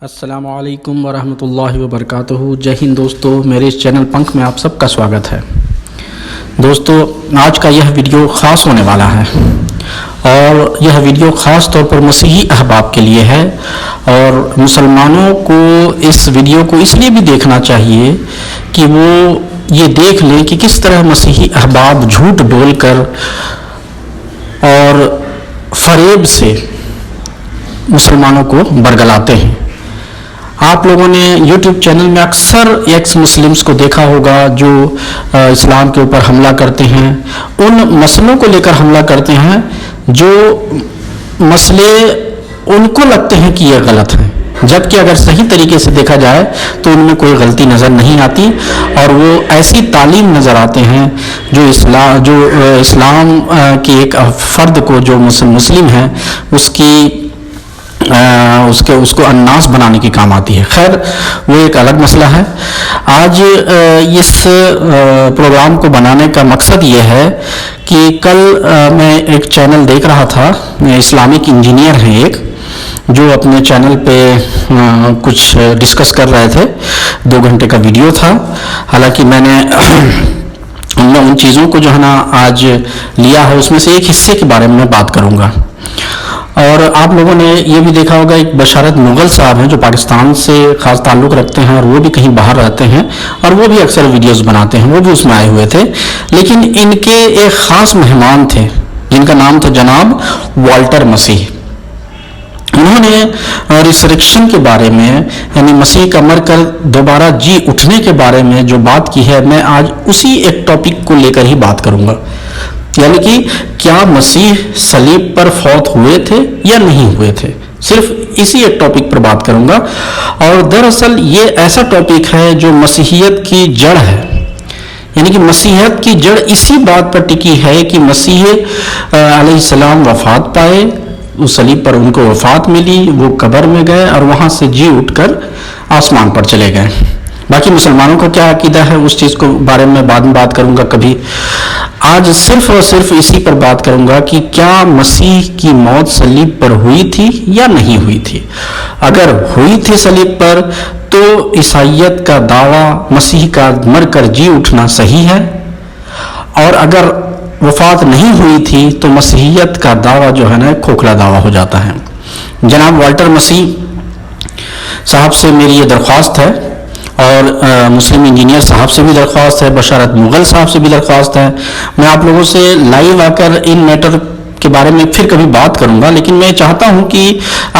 السلام علیکم ورحمۃ اللہ وبرکاتہ۔ جے ہند دوستو، میرے اس چینل پنکھ میں آپ سب کا سواگت ہے۔ دوستو، آج کا یہ ویڈیو خاص ہونے والا ہے اور یہ ویڈیو خاص طور پر مسیحی احباب کے لیے ہے، اور مسلمانوں کو اس ویڈیو کو اس لیے بھی دیکھنا چاہیے کہ وہ یہ دیکھ لیں کہ کس طرح مسیحی احباب جھوٹ بول کر اور فریب سے مسلمانوں کو برگلاتے ہیں۔ آپ لوگوں نے یوٹیوب چینل میں اکثر ایکس مسلمز کو دیکھا ہوگا جو اسلام کے اوپر حملہ کرتے ہیں، ان مسئلوں کو لے کر حملہ کرتے ہیں جو مسئلے ان کو لگتے ہیں کہ یہ غلط ہیں، جبکہ اگر صحیح طریقے سے دیکھا جائے تو ان میں کوئی غلطی نظر نہیں آتی، اور وہ ایسی تعلیم نظر آتے ہیں جو اسلام کے ایک فرد کو جو مسلم ہے اس کو اناس بنانے کی کام آتی ہے۔ خیر، وہ ایک الگ مسئلہ ہے۔ آج اس پروگرام کو بنانے کا مقصد یہ ہے کہ کل میں ایک چینل دیکھ رہا تھا، اسلامک انجینئر ہیں ایک، جو اپنے چینل پہ کچھ ڈسکس کر رہے تھے، 2 گھنٹے کا ویڈیو تھا۔ حالانکہ میں نے ان چیزوں کو جو ہے نا آج لیا ہے، اس میں سے ایک حصے کے بارے میں بات کروں گا۔ اور آپ لوگوں نے یہ بھی دیکھا ہوگا، ایک بشارت مغل صاحب ہیں جو پاکستان سے خاص تعلق رکھتے ہیں، اور وہ بھی کہیں باہر رہتے ہیں، اور وہ بھی اکثر ویڈیوز بناتے ہیں، وہ بھی اس میں آئے ہوئے تھے۔ لیکن ان کے ایک خاص مہمان تھے جن کا نام تھا جناب والٹر مسیح۔ انہوں نے ریسریکشن کے بارے میں، یعنی مسیح کا مر کر دوبارہ جی اٹھنے کے بارے میں جو بات کی ہے، میں آج اسی ایک ٹاپک کو لے کر ہی بات کروں گا، یعنی کہ کیا مسیح صلیب پر فوت ہوئے تھے یا نہیں ہوئے تھے۔ صرف اسی ایک ٹاپک پر بات کروں گا، اور دراصل یہ ایسا ٹاپک ہے جو مسیحیت کی جڑ ہے، یعنی کہ مسیحیت کی جڑ اسی بات پر ٹکی ہے کہ مسیح علیہ السلام وفات پائے، اس صلیب پر ان کو وفات ملی، وہ قبر میں گئے اور وہاں سے جی اٹھ کر آسمان پر چلے گئے۔ باقی مسلمانوں کا کیا عقیدہ ہے اس چیز کو بارے میں بعد میں بات کروں گا کبھی۔ آج صرف اور صرف اسی پر بات کروں گا کہ کیا مسیح کی موت صلیب پر ہوئی تھی یا نہیں ہوئی تھی۔ اگر ہوئی تھی صلیب پر تو عیسائیت کا دعویٰ مسیح کا مر کر جی اٹھنا صحیح ہے، اور اگر وفات نہیں ہوئی تھی تو مسیحیت کا دعویٰ جو ہے نا کھوکھلا دعویٰ ہو جاتا ہے۔ جناب والٹر مسیح صاحب سے میری یہ درخواست ہے، اور مسلم انجینئر صاحب سے بھی درخواست ہے، بشارت مغل صاحب سے بھی درخواست ہے۔ میں آپ لوگوں سے لائیو آ کر ان میٹر کے بارے میں پھر کبھی بات کروں گا، لیکن میں چاہتا ہوں کہ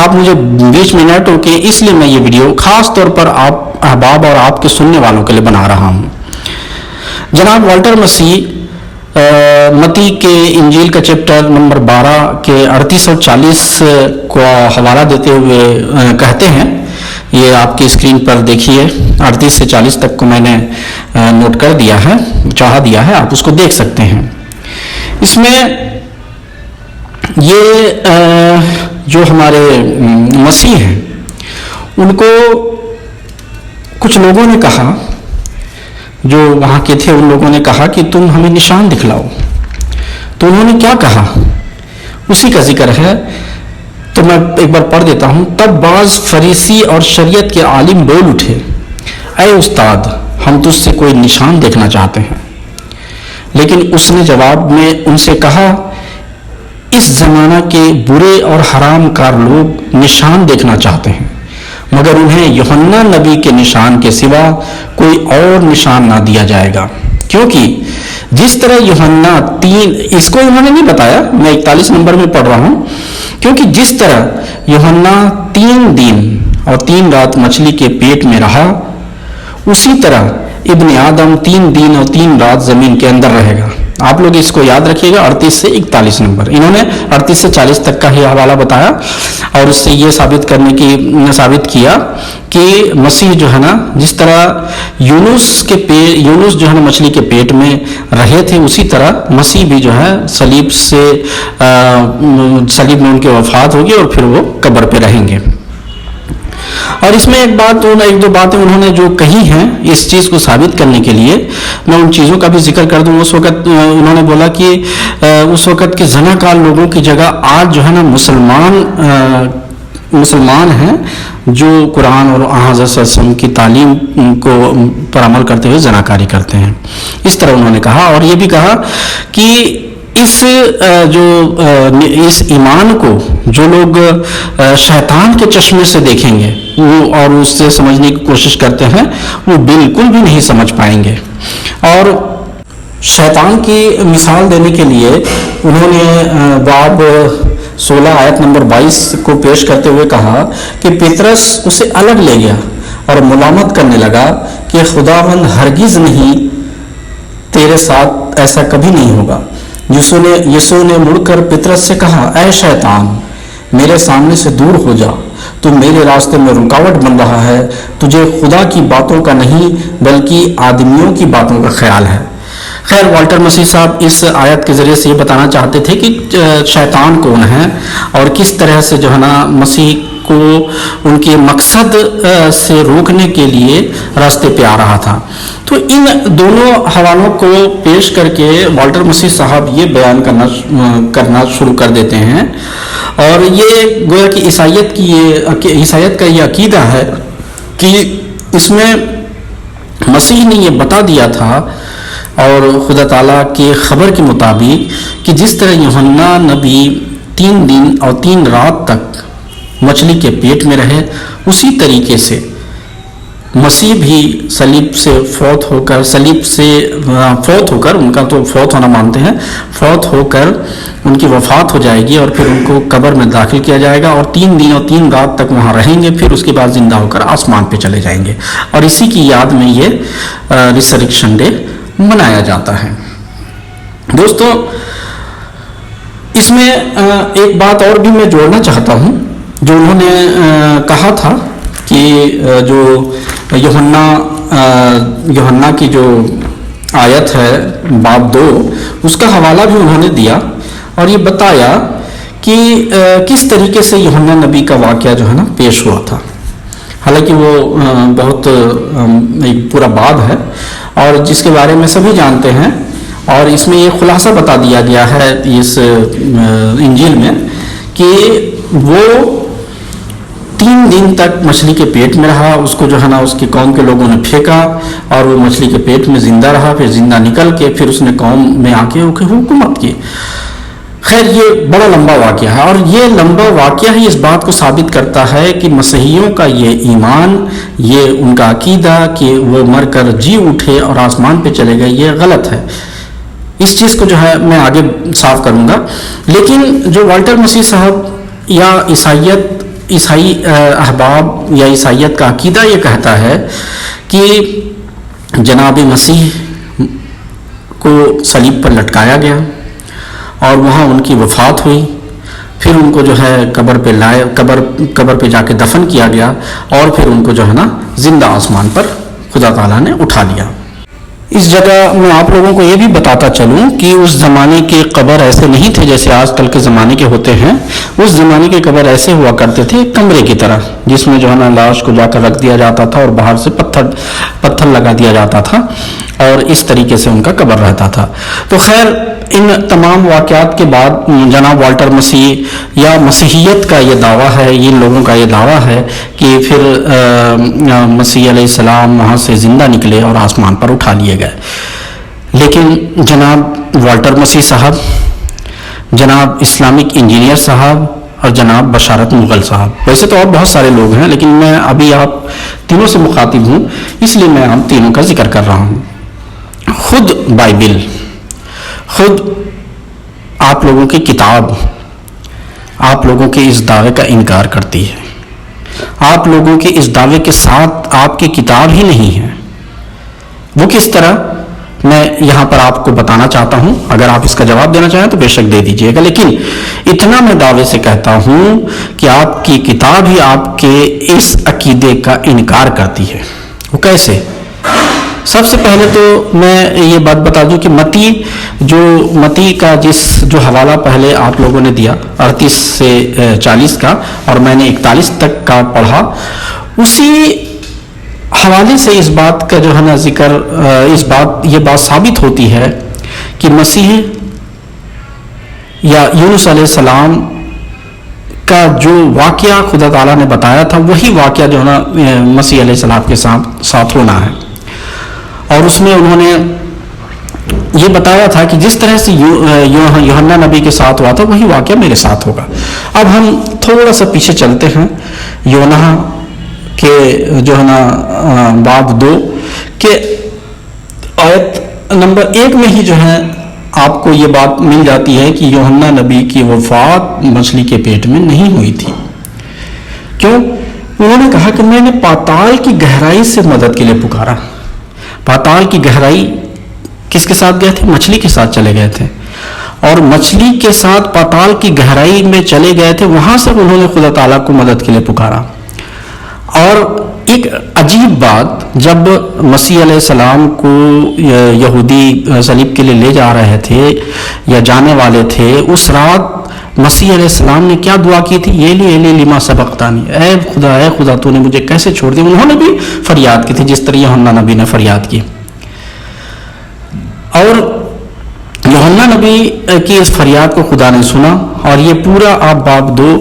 آپ مجھے بیچ میں نہ ٹوکیں، اس لیے میں یہ ویڈیو خاص طور پر آپ احباب اور آپ کے سننے والوں کے لیے بنا رہا ہوں۔ جناب والٹر مسیح متی کے انجیل کا چیپٹر نمبر 12 کے 38 اور 40 کو حوالہ دیتے ہوئے کہتے ہیں، یہ آپ کی اسکرین پر دیکھیے، 38 سے 40 تک کو میں نے نوٹ کر دیا ہے، چاہا دیا ہے، آپ اس کو دیکھ سکتے ہیں۔ اس میں یہ جو ہمارے مسیح ہیں، ان کو کچھ لوگوں نے کہا، جو وہاں کے تھے، ان لوگوں نے کہا کہ تم ہمیں نشان دکھلاؤ۔ تو انہوں نے کیا کہا، اسی کا ذکر ہے، تو میں ایک بار پڑھ دیتا ہوں۔ تب بعض فریسی اور شریعت کے عالم بول اٹھے، اے استاد، ہم تجھ سے کوئی نشان دیکھنا چاہتے ہیں۔ لیکن اس نے جواب میں ان سے کہا، اس زمانہ کے برے اور حرام کار لوگ نشان دیکھنا چاہتے ہیں، مگر انہیں یوحنا نبی کے نشان کے سوا کوئی اور نشان نہ دیا جائے گا، کیونکہ جس طرح یوحنا اس کو انہوں نے نہیں بتایا، میں 41 نمبر میں پڑھ رہا ہوں، کیونکہ جس طرح یوحنا 3 دن اور 3 رات مچھلی کے پیٹ میں رہا، اسی طرح ابن آدم 3 دن اور 3 رات زمین کے اندر رہے گا۔ آپ لوگ اس کو یاد رکھیے گا، 38 سے 41 نمبر، انہوں نے 38 سے 40 تک کا ہی حوالہ بتایا، اور اس سے یہ ثابت کیا کہ مسیح جو ہے نا، جس طرح یونس جو ہے نا مچھلی کے پیٹ میں رہے تھے، اسی طرح مسیح بھی جو ہے صلیب میں ان کی وفات ہوگی، اور پھر وہ قبر پہ رہیں گے۔ اور اس میں ایک دو باتیں انہوں نے جو کہی ہیں اس چیز کو ثابت کرنے کے لیے، میں ان چیزوں کا بھی ذکر کر دوں۔ اس وقت انہوں نے بولا کہ اس وقت کے زنا کار لوگوں کی جگہ آج جو ہے نا مسلمان مسلمان ہیں جو قرآن اور حضرت صلی اللہ علیہ وسلم کی تعلیم کو پر عمل کرتے ہوئے زناکاری کرتے ہیں. اس طرح انہوں نے کہا. اور یہ بھی کہا کہ اس ایمان کو جو لوگ شیطان کے چشمے سے دیکھیں گے وہ اور اس سے سمجھنے کی کوشش کرتے ہیں وہ بالکل بھی نہیں سمجھ پائیں گے. اور شیطان کی مثال دینے کے لیے انہوں نے باب 16 آیت نمبر 22 کو پیش کرتے ہوئے کہا کہ پطرس اسے الگ لے گیا اور ملامت کرنے لگا کہ خداوند ہرگز نہیں، تیرے ساتھ ایسا کبھی نہیں ہوگا. یسوع نے مڑ کر پطرس سے کہا، اے شیطان، میرے سامنے سے دور ہو جا، تو میرے راستے میں رکاوٹ بن رہا ہے. تجھے خدا کی باتوں کا نہیں بلکہ آدمیوں کی باتوں کا خیال ہے. خیر، والٹر مسیح صاحب اس آیت کے ذریعے سے یہ بتانا چاہتے تھے کہ شیطان کون ہے اور کس طرح سے جو ہے نا مسیح کو ان کے مقصد سے روکنے کے لیے راستے پہ آ رہا تھا. تو ان دونوں حوالوں کو پیش کر کے والٹر مسیح صاحب یہ بیان کرنا شروع کر دیتے ہیں. اور یہ گویا کہ عیسائیت کا یہ عقیدہ ہے کہ اس میں مسیح نے یہ بتا دیا تھا اور خدا تعالیٰ کے خبر کے مطابق کہ جس طرح یوحنا نبی 3 دن اور 3 رات تک مچھلی کے پیٹ میں رہے، اسی طریقے سے مسیح بھی صلیب سے فوت ہو کر ان کا تو فوت ہونا مانتے ہیں، فوت ہو کر ان کی وفات ہو جائے گی اور پھر ان کو قبر میں داخل کیا جائے گا اور 3 دن اور 3 رات تک وہاں رہیں گے، پھر اس کے بعد زندہ ہو کر آسمان پہ چلے جائیں گے. اور اسی کی یاد میں یہ ریسرکشن ڈے منایا جاتا ہے. دوستو، اس میں ایک بات اور بھی میں جوڑنا چاہتا ہوں جو انہوں نے کہا تھا کہ جو یوحنا کی جو آیت ہے باب 2 اس کا حوالہ بھی انہوں نے دیا اور یہ بتایا کہ کس طریقے سے یوحنا نبی کا واقعہ جو ہے نا پیش ہوا تھا. حالانکہ وہ بہت ایک پورا باب ہے اور جس کے بارے میں سبھی جانتے ہیں، اور اس میں یہ خلاصہ بتا دیا گیا ہے اس انجیل میں کہ وہ 3 دن تک مچھلی کے پیٹ میں رہا. اس کو جو ہے نا اس کی قوم کے لوگوں نے پھینکا اور وہ مچھلی کے پیٹ میں زندہ رہا، پھر زندہ نکل کے پھر اس نے قوم میں آ کے حکومت کی. خیر، یہ بڑا لمبا واقعہ ہے اور یہ لمبا واقعہ ہی اس بات کو ثابت کرتا ہے کہ مسیحیوں کا یہ ایمان، یہ ان کا عقیدہ کہ وہ مر کر جی اٹھے اور آسمان پہ چلے گئے، یہ غلط ہے. اس چیز کو جو ہے میں آگے صاف کروں گا. لیکن جو والٹر مسیح صاحب یا عیسائی احباب یا عیسائیت کا عقیدہ یہ کہتا ہے کہ جناب مسیح کو صلیب پر لٹکایا گیا اور وہاں ان کی وفات ہوئی، پھر ان کو جو ہے قبر پہ جا کے دفن کیا گیا اور پھر ان کو جو ہے نا زندہ آسمان پر خدا تعالیٰ نے اٹھا لیا. اس جگہ میں آپ لوگوں کو یہ بھی بتاتا چلوں کہ اس زمانے کے قبر ایسے نہیں تھے جیسے آج کل کے زمانے کے ہوتے ہیں. اس زمانے کے قبر ایسے ہوا کرتے تھے کمرے کی طرح، جس میں جو ہے نا لاش کو جا کر رکھ دیا جاتا تھا اور باہر سے پتھر لگا دیا جاتا تھا اور اس طریقے سے ان کا قبر رہتا تھا. تو خیر، ان تمام واقعات کے بعد جناب والٹر مسیح یا مسیحیت کا یہ دعویٰ ہے، ان لوگوں کا یہ دعویٰ ہے کہ پھر مسیح علیہ السلام وہاں سے زندہ نکلے اور آسمان پر اٹھا لیے گئے. لیکن جناب والٹر مسیح صاحب، جناب اسلامک انجینئر صاحب اور جناب بشارت مغل صاحب، ویسے تو اور بہت سارے لوگ ہیں لیکن میں ابھی آپ تینوں سے مخاطب ہوں، اس لیے میں آپ تینوں کا ذکر کر رہا ہوں. خود بائبل، خود آپ لوگوں کی کتاب آپ لوگوں کے اس دعوے کا انکار کرتی ہے. آپ لوگوں کے اس دعوے کے ساتھ آپ کی کتاب ہی نہیں ہے. وہ کس طرح، میں یہاں پر آپ کو بتانا چاہتا ہوں. اگر آپ اس کا جواب دینا چاہیں تو بے شک دے دیجئے گا، لیکن اتنا میں دعوے سے کہتا ہوں کہ آپ کی کتاب ہی آپ کے اس عقیدے کا انکار کرتی ہے. وہ کیسے؟ سب سے پہلے تو میں یہ بات بتا دوں کہ متی کا جو حوالہ پہلے آپ لوگوں نے دیا 38 سے 40 کا اور میں نے 41 تک کا پڑھا، اسی حوالے سے اس بات کا جو ہے نا ذکر، یہ بات ثابت ہوتی ہے کہ مسیح یا یونس علیہ السلام کا جو واقعہ خدا تعالیٰ نے بتایا تھا وہی واقعہ جو ہے نا مسیح علیہ السلام کے ساتھ ہونا ہے. اور اس میں انہوں نے یہ بتایا تھا کہ جس طرح سے یوحنا نبی کے ساتھ ہوا تھا وہی واقعہ میرے ساتھ ہوگا. اب ہم تھوڑا سا پیچھے چلتے ہیں یوحنا کے جو ہے نا باب 2 کے آیت نمبر 1 میں ہی جو ہے آپ کو یہ بات مل جاتی ہے کہ یوحنا نبی کی وفات مچھلی کے پیٹ میں نہیں ہوئی تھی. کیوں؟ انہوں نے کہا کہ میں نے پاتال کی گہرائی سے مدد کے لیے پکارا. پاتال کی گہرائی کس کے ساتھ گئے تھے؟ مچھلی کے ساتھ چلے گئے تھے، اور مچھلی کے ساتھ پاتال کی گہرائی میں چلے گئے تھے. وہاں سے انہوں نے خدا تعالیٰ کو مدد کے لیے پکارا. اور ایک عجیب بات، جب مسیح علیہ السلام کو یہودی صلیب کے لیے لے جا رہے تھے یا جانے والے تھے، اس رات مسیح علیہ السلام نے کیا دعا کی تھی؟ ایلی ایلی لما سبقتانی، اے خدا تو نے مجھے کیسے چھوڑ دیا. انہوں نے بھی فریاد کی تھی جس طرح یوحنا نبی نے فریاد کی. اور یوحنا نبی کی اس فریاد کو خدا نے سنا، اور یہ پورا آپ باب 2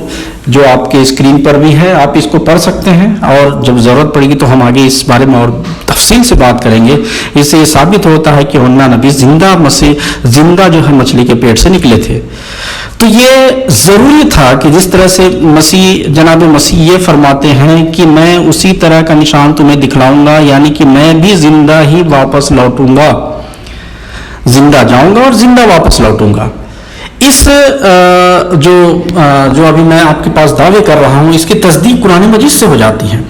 جو آپ کے اسکرین پر بھی ہے، آپ اس کو پڑھ سکتے ہیں، اور جب ضرورت پڑے گی تو ہم آگے اس بارے میں اور تفصیل سے بات کریں گے. اس سے یہ ثابت ہوتا ہے کہ یوحنا نبی زندہ جو ہے مچھلی کے پیٹ سے نکلے تھے. تو یہ ضروری تھا کہ جس طرح سے جناب مسیح یہ فرماتے ہیں کہ میں اسی طرح کا نشان تمہیں دکھلاؤں گا، یعنی کہ میں بھی زندہ ہی واپس لوٹوں گا، زندہ جاؤں گا اور زندہ واپس لوٹوں گا. اس جو ابھی میں آپ کے پاس دعوے کر رہا ہوں، اس کی تصدیق قرآن مجید سے ہو جاتی ہے.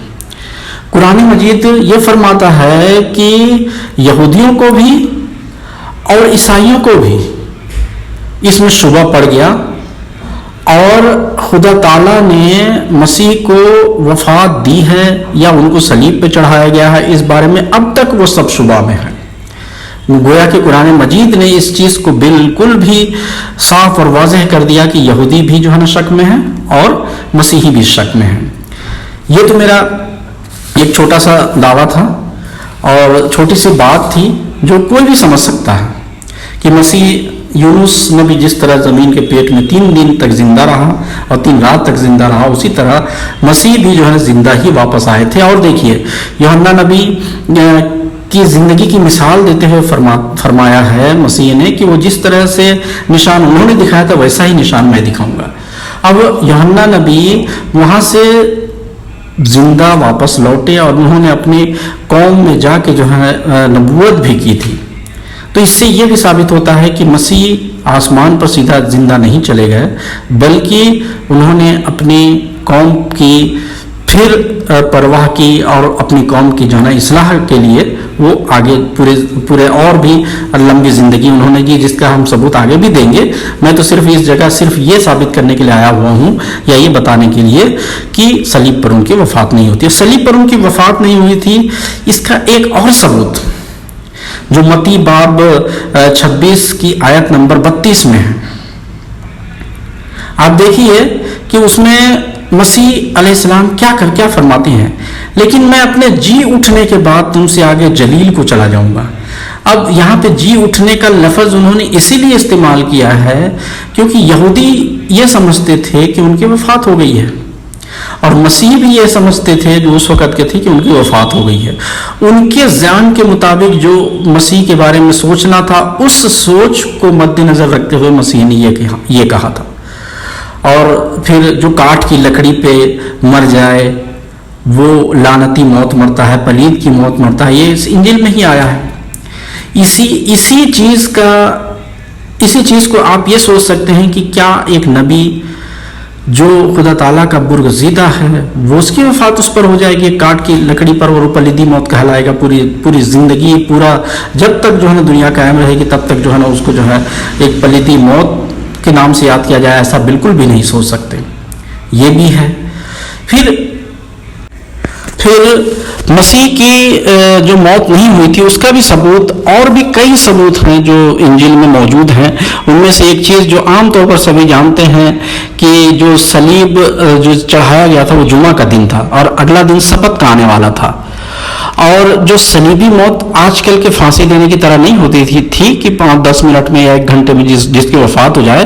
قرآن مجید یہ فرماتا ہے کہ یہودیوں کو بھی اور عیسائیوں کو بھی اس میں شبہ پڑ گیا، اور خدا تعالیٰ نے مسیح کو وفات دی ہے یا ان کو صلیب پہ چڑھایا گیا ہے، اس بارے میں اب تک وہ سب شبہ میں ہے. گویا کہ قرآن مجید نے اس چیز کو بالکل بھی صاف اور واضح کر دیا کہ یہودی بھی جو ہے نا شک میں ہے اور مسیحی بھی شک میں ہے. یہ تو میرا ایک چھوٹا سا دعویٰ تھا اور چھوٹی سی بات تھی جو کوئی بھی سمجھ سکتا ہے کہ مسیح یونس نبی جس طرح زمین کے پیٹ میں 3 دن تک زندہ رہا اور 3 رات تک زندہ رہا، اسی طرح مسیح بھی جو ہے زندہ ہی واپس آئے تھے. اور دیکھیے یوحنا نبی کی زندگی کی مثال دیتے ہوئے فرمایا ہے مسیح نے کہ وہ جس طرح سے نشان انہوں نے دکھایا تھا ویسا ہی نشان میں دکھاؤں گا. اب یوحنا نبی وہاں سے زندہ واپس لوٹے اور انہوں نے اپنی قوم میں جا کے جو ہے نبوت بھی کی تھی. تو اس سے یہ بھی ثابت ہوتا ہے کہ مسیح آسمان پر سیدھا زندہ نہیں چلے گئے، بلکہ انہوں نے اپنی قوم کی پھر پرواہ کی اور اپنی قوم کی جو ہے نا اصلاح کے لیے وہ آگے پورے اور بھی لمبی زندگی انہوں نے کی، جس کا ہم ثبوت آگے بھی دیں گے. میں تو صرف اس جگہ صرف یہ ثابت کرنے کے لیے آیا ہوا ہوں یا یہ بتانے کے لیے کہ صلیب پر ان کی وفات نہیں ہوتی. صلیب پر ان کی وفات نہیں ہوئی تھی، اس کا ایک اور ثبوت جو متی باب 26 کی آیت نمبر 32 میں ہے. آپ دیکھیے کہ اس میں مسیح علیہ السلام کیا فرماتے ہیں، لیکن میں اپنے جی اٹھنے کے بعد تم سے آگے جلیل کو چلا جاؤں گا. اب یہاں پہ جی اٹھنے کا لفظ انہوں نے اسی لیے استعمال کیا ہے کیونکہ یہودی یہ سمجھتے تھے کہ ان کی وفات ہو گئی ہے، اور مسیح بھی یہ سمجھتے تھے جو اس وقت کے تھے کہ ان کی وفات ہو گئی ہے. ان کے ذہن کے مطابق جو مسیح کے بارے میں سوچنا تھا، اس سوچ کو مد نظر رکھتے ہوئے مسیح نے یہ کہا تھا. اور پھر جو کاٹ کی لکڑی پہ مر جائے وہ لعنتی موت مرتا ہے، پلید کی موت مرتا ہے، یہ اس انجیل میں ہی آیا ہے. اسی چیز کو آپ یہ سوچ سکتے ہیں کہ کیا ایک نبی جو خدا تعالیٰ کا برگزیدہ ہے وہ اس کی وفات اس پر ہو جائے گی کاٹ کی لکڑی پر، اور پلیدی موت کہلائے گا پوری زندگی، پورا جب تک جو ہے نا دنیا قائم رہے گی تب تک جو ہے نا اس کو جو ہے ایک پلیدی موت کے نام سے یاد کیا جائے؟ ایسا بالکل بھی نہیں سوچ سکتے. یہ بھی ہے. پھر مسیح کی جو موت نہیں ہوئی تھی اس کا بھی ثبوت، اور بھی کئی ثبوت ہیں جو انجیل میں موجود ہیں. ان میں سے ایک چیز جو عام طور پر سبھی جانتے ہیں کہ جو صلیب جو چڑھایا گیا تھا وہ جمعہ کا دن تھا اور اگلا دن سبت کا آنے والا تھا. اور جو صلیبی موت آج کل کے پھانسی دینے کی طرح نہیں ہوتی تھی کہ 5-10 منٹ میں یا 1 گھنٹے میں جس کی وفات ہو جائے.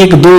1, 2,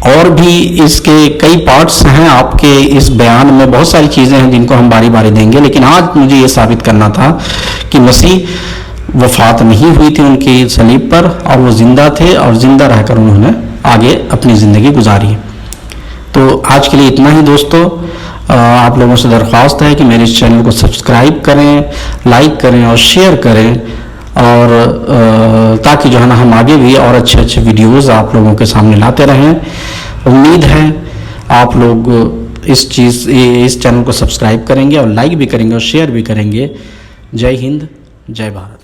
اور بھی اس کے کئی پارٹس ہیں آپ کے اس بیان میں، بہت ساری چیزیں ہیں جن کو ہم باری باری دیں گے، لیکن آج مجھے یہ ثابت کرنا تھا کہ مسیح وفات نہیں ہوئی تھی ان کی صلیب پر، اور وہ زندہ تھے، اور زندہ رہ کر انہوں نے آگے اپنی زندگی گزاری۔ تو آج کے لیے اتنا ہی دوستو، آپ لوگوں سے درخواست ہے کہ میرے اس چینل کو سبسکرائب کریں، لائک کریں اور شیئر کریں، اور تاکہ جو ہے نا ہم آگے بھی اور اچھے اچھے ویڈیوز آپ لوگوں کے سامنے لاتے رہیں۔ امید ہے آپ لوگ اس چینل کو سبسکرائب کریں گے اور لائک بھی کریں گے اور شیئر بھی کریں گے۔ جے ہند، جے بھارت۔